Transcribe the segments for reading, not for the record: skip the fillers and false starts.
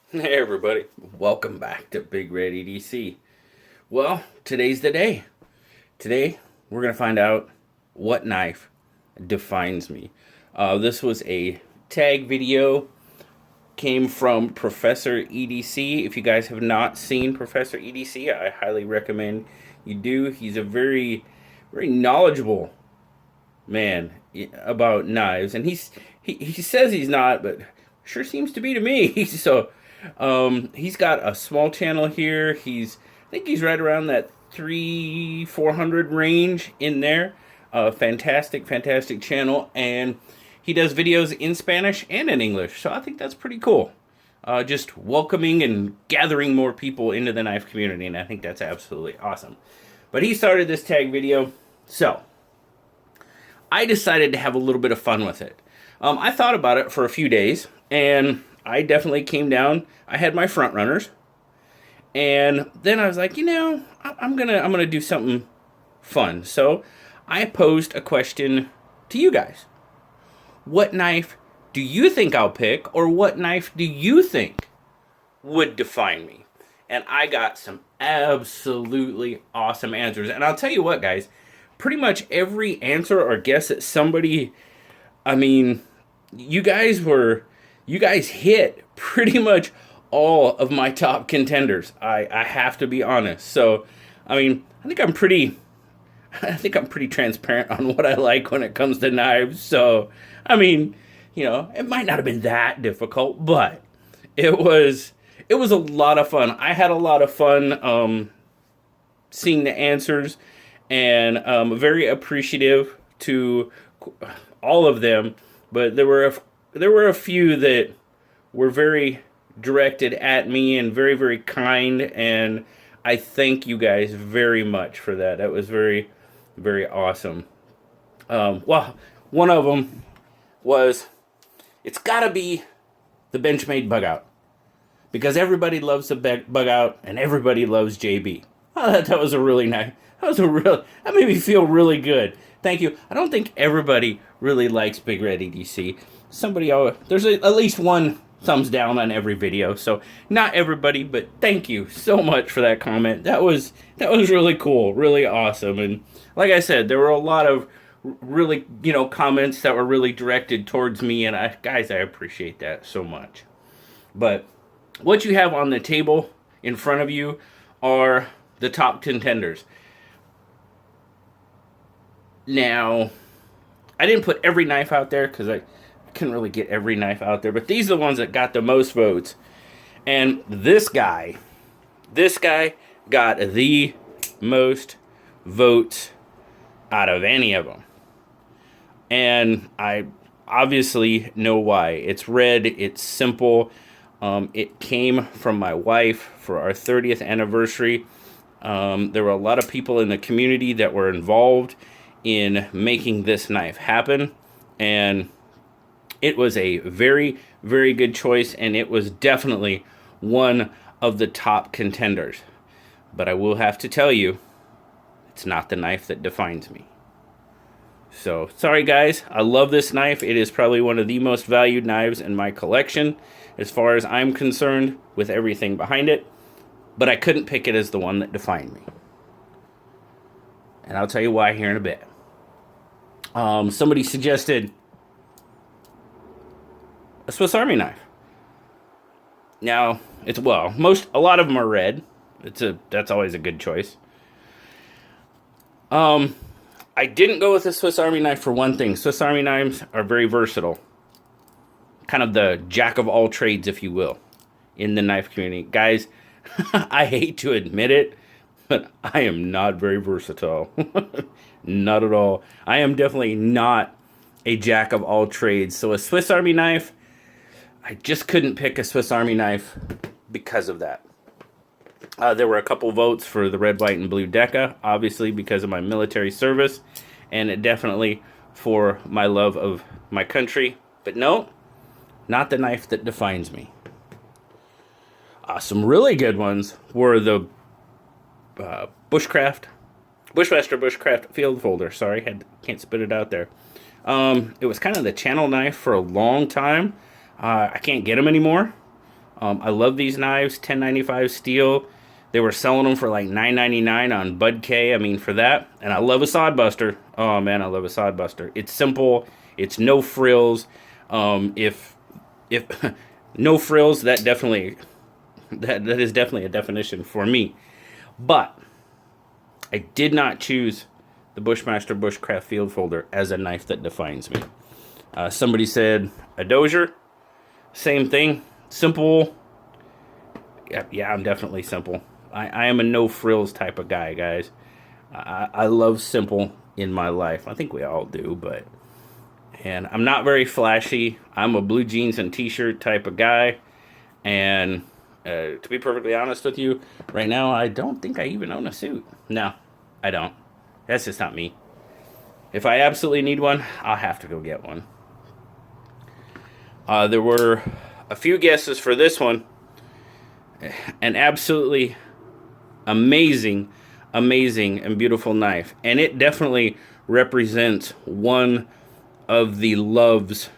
Hey everybody, welcome back to Big Red EDC. Well, today's the day. Today, we're going to find out what knife defines me. This was a tag video, came from Professor EDC. If you guys have not seen Professor EDC, I highly recommend you do. He's a very knowledgeable man about knives, and he says he's not, but sure seems to be to me. He's got a small channel here. I think he's right around that 300-400 range in there. Fantastic channel, and he does videos in Spanish and in English, so I think that's pretty cool. Just welcoming and gathering more people into the knife community, and I think that's absolutely awesome. But he started this tag video, so I decided to have a little bit of fun with it. I thought about it for a few days, and I definitely came down. I had my front runners, and then I was like, I'm gonna do something fun. So I posed a question to you guys. What knife do you think I'll pick, or what knife do you think would define me? And I got some absolutely awesome answers. And I'll tell you what, guys, pretty much every answer or guess that somebody, I mean, you guys hit pretty much all of my top contenders. I have to be honest. So, I mean, I think I'm pretty transparent on what I like when it comes to knives. So, I mean, it might not have been that difficult, but it was a lot of fun. I had a lot of fun seeing the answers, and very appreciative to all of them. But there were a few that were very directed at me and very kind, and I thank you guys very much for that. That was very awesome. Well, one of them was, it's gotta be the Benchmade bug out, because everybody loves the bug out and everybody loves JB. Oh, that was a really nice. That made me feel really good. Thank you. I don't think everybody really likes BigRedEDC. There's at least one thumbs down on every video, so not everybody, but thank you so much for that comment. That was really cool, really awesome. And like I said, there were a lot of really, comments that were really directed towards me, and I appreciate that so much. But what you have on the table in front of you are the top contenders. Now, I didn't put every knife out there because I couldn't really get every knife out there, but these are the ones that got the most votes. And this guy got the most votes out of any of them. And I obviously know why. It's red, it's simple. It came from my wife for our 30th anniversary. There were a lot of people in the community that were involved in making this knife happen, and it was a very good choice, and it was definitely one of the top contenders. But I will have to tell you, it's not the knife that defines me. So, sorry guys, I love this knife. It is probably one of the most valued knives in my collection, as far as I'm concerned, with everything behind it. But I couldn't pick it as the one that defined me. And I'll tell you why here in a bit. Somebody suggested a Swiss Army knife. Now, a lot of them are red. That's always a good choice. I didn't go with a Swiss Army knife for one thing. Swiss Army knives are very versatile. Kind of the jack of all trades, if you will, in the knife community. Guys, I hate to admit it, but I am not very versatile. Not at all. I am definitely not a jack of all trades. So a Swiss Army knife, I just couldn't pick a Swiss Army knife because of that. There were a couple votes for the red, white, and blue Deca, obviously because of my military service, and definitely for my love of my country. But no, not the knife that defines me. Some really good ones were the Bushmaster Bushcraft Field Folder. Sorry, can't spit it out there. It was kind of the channel knife for a long time. I can't get them anymore. I love these knives, 1095 steel. They were selling them for like $9.99 on Bud K. I mean, for that. And I love a sodbuster. Oh man, I love a sodbuster. It's simple. It's no frills. If no frills, that is definitely a definition for me. But I did not choose the Bushmaster Bushcraft Field Folder as a knife that defines me. Somebody said a Dozier. Same thing. Simple. Yeah, I'm definitely simple. I am a no frills type of guy, guys. I love simple in my life. I think we all do, and I'm not very flashy. I'm a blue jeans and t-shirt type of guy. And to be perfectly honest with you, right now, I don't think I even own a suit. No, I don't. That's just not me. If I absolutely need one, I'll have to go get one. There were a few guesses for this one. An absolutely amazing and beautiful knife. And it definitely represents one of the loves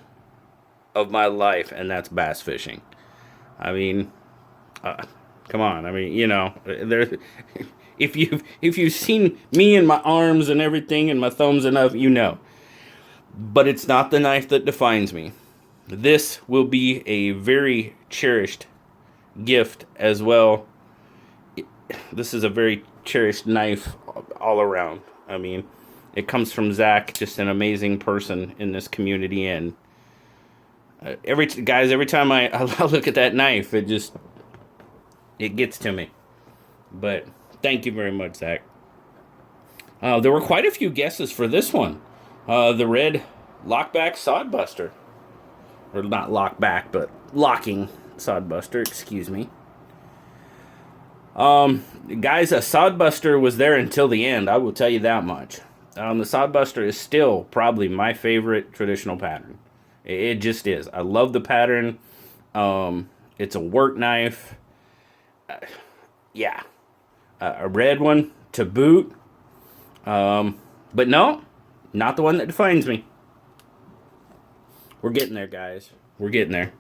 of my life, and that's bass fishing. I mean, come on. I mean, there. If you've seen me and my arms and everything and my thumbs enough, you know. But it's not the knife that defines me. This will be a very cherished gift as well. This is a very cherished knife all around. I mean, it comes from Zach, just an amazing person in this community, and every time I look at that knife, it gets to me. But thank you very much, Zach. There were quite a few guesses for this one. The red lockback sodbuster, or not lockback, but locking sodbuster. Excuse me. Guys, a sodbuster was there until the end. I will tell you that much. The sodbuster is still probably my favorite traditional pattern. It just is. I love the pattern. It's a work knife. Yeah. A red one to boot. But no, not the one that defines me. We're getting there, guys. We're getting there.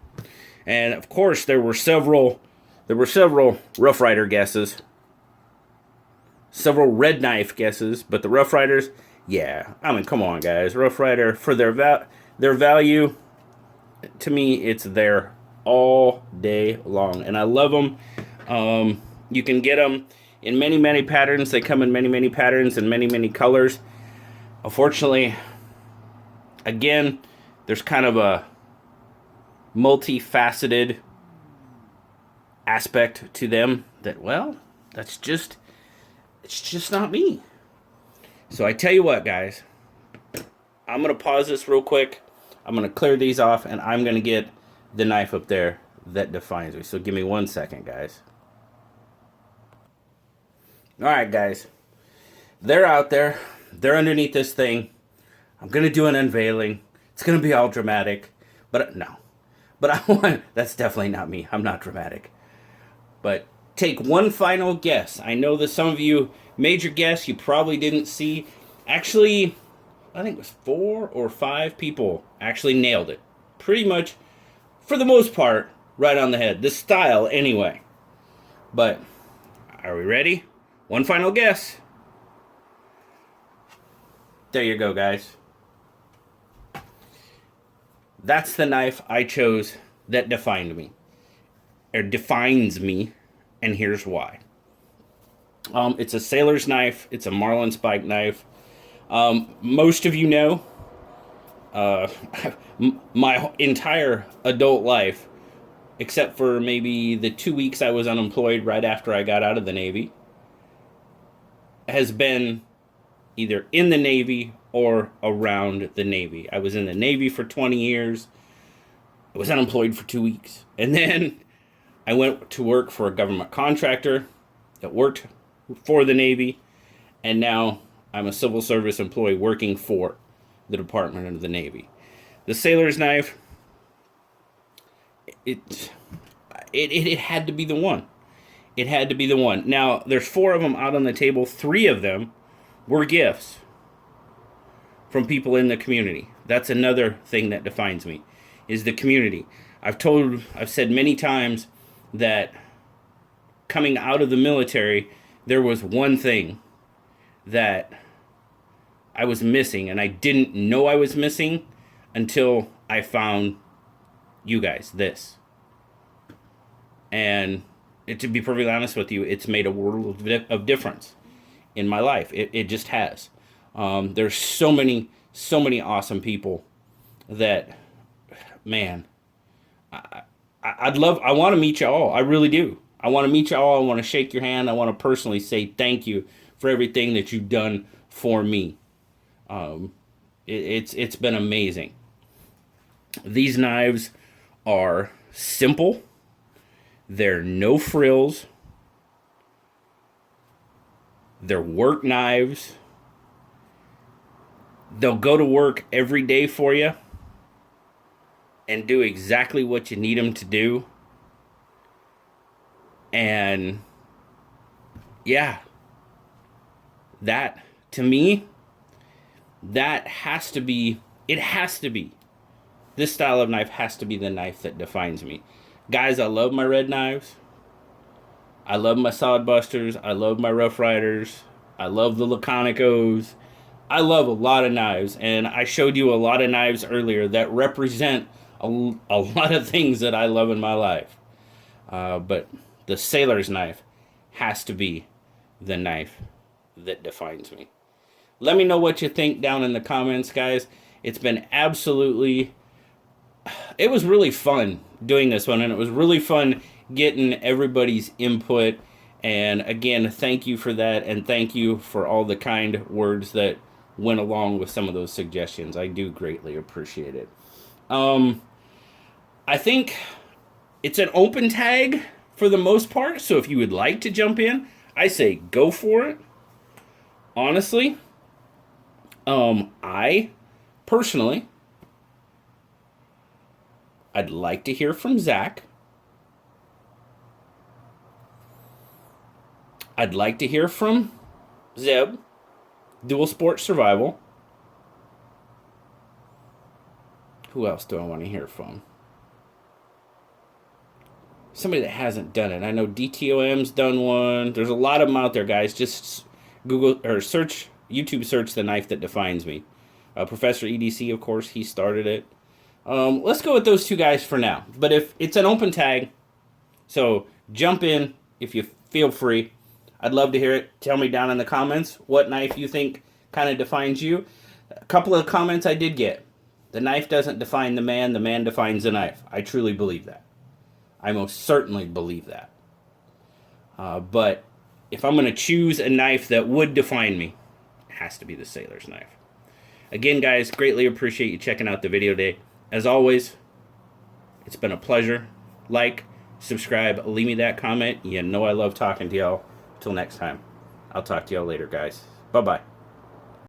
And of course, there were several Rough Rider guesses. Several red knife guesses, but the Rough Riders, yeah. I mean, come on, guys. Rough Rider, for their value, to me, it's there all day long. And I love them. You can get them in many, many patterns. They come in many, many patterns and many, many colors. Unfortunately, again, there's kind of a multifaceted aspect to them that, well, it's just not me. So I tell you what, guys, I'm going to pause this real quick. I'm going to clear these off, and I'm going to get the knife up there that defines me. So give me 1 second, guys. All right, guys. They're out there. They're underneath this thing. I'm going to do an unveiling. It's going to be all dramatic. But no. But that's definitely not me. I'm not dramatic. But take one final guess. I know that some of you made your guess. You probably didn't see. Actually, I think it was 4 or 5 people actually nailed it. Pretty much, for the most part, right on the head. The style, anyway. But, are we ready? One final guess. There you go, guys. That's the knife I chose that defined me. Or defines me, and here's why. It's a sailor's knife. It's a marlin spike knife. Most of you know, my entire adult life, except for maybe the 2 weeks I was unemployed right after I got out of the Navy, has been either in the Navy or around the Navy. I was in the Navy for 20 years. I was unemployed for 2 weeks. And then I went to work for a government contractor that worked for the Navy. And now I'm a civil service employee working for the Department of the Navy. The sailor's knife, it had to be the one. It had to be the one. Now, there's 4 of them out on the table. 3 of them were gifts from people in the community. That's another thing that defines me, is the community. I've said many times, that coming out of the military, there was one thing that I was missing, and I didn't know I was missing until I found you guys, this. And to be perfectly honest with you, it's made a world of difference in my life. It just has. There's so many awesome people that, man, I want to meet you all. I really do. I want to meet you all. I want to shake your hand. I want to personally say thank you for everything that you've done for me. It's been amazing. These knives are simple. They're no frills. They're work knives. They'll go to work every day for you and do exactly what you need them to do. And yeah, that, to me, that has to be, it has to be, this style of knife has to be the knife that defines me. Guys, I love my red knives. I love my Sodbusters. I love my Rough Riders. I love the Laconicos. I love a lot of knives, and I showed you a lot of knives earlier that represent a lot of things that I love in my life. But the sailor's knife has to be the knife that defines me. Let me know what you think down in the comments, guys. It's been absolutely... It was really fun doing this one, and it was really fun getting everybody's input. And again, thank you for that, and thank you for all the kind words that went along with some of those suggestions. I do greatly appreciate it. I think it's an open tag for the most part, so if you would like to jump in, I say go for it. Honestly, I personally, I'd like to hear from Zach. I'd like to hear from Zeb, Dual Sport Survival. Who else do I want to hear from? Somebody that hasn't done it. I know DTOM's done one. There's a lot of them out there, guys. Just Google or search, YouTube search The Knife That Defines Me. Professor EDC, of course, he started it. Let's go with those two guys for now. But if it's an open tag, so jump in if you feel free. I'd love to hear it. Tell me down in the comments what knife you think kind of defines you. A couple of comments I did get. The knife doesn't define the man defines the knife. I truly believe that. I most certainly believe that. But if I'm going to choose a knife that would define me, it has to be the sailor's knife. Again, guys, greatly appreciate you checking out the video today. As always, it's been a pleasure. Like, subscribe, leave me that comment. You know I love talking to y'all. Till next time, I'll talk to y'all later, guys. Bye-bye.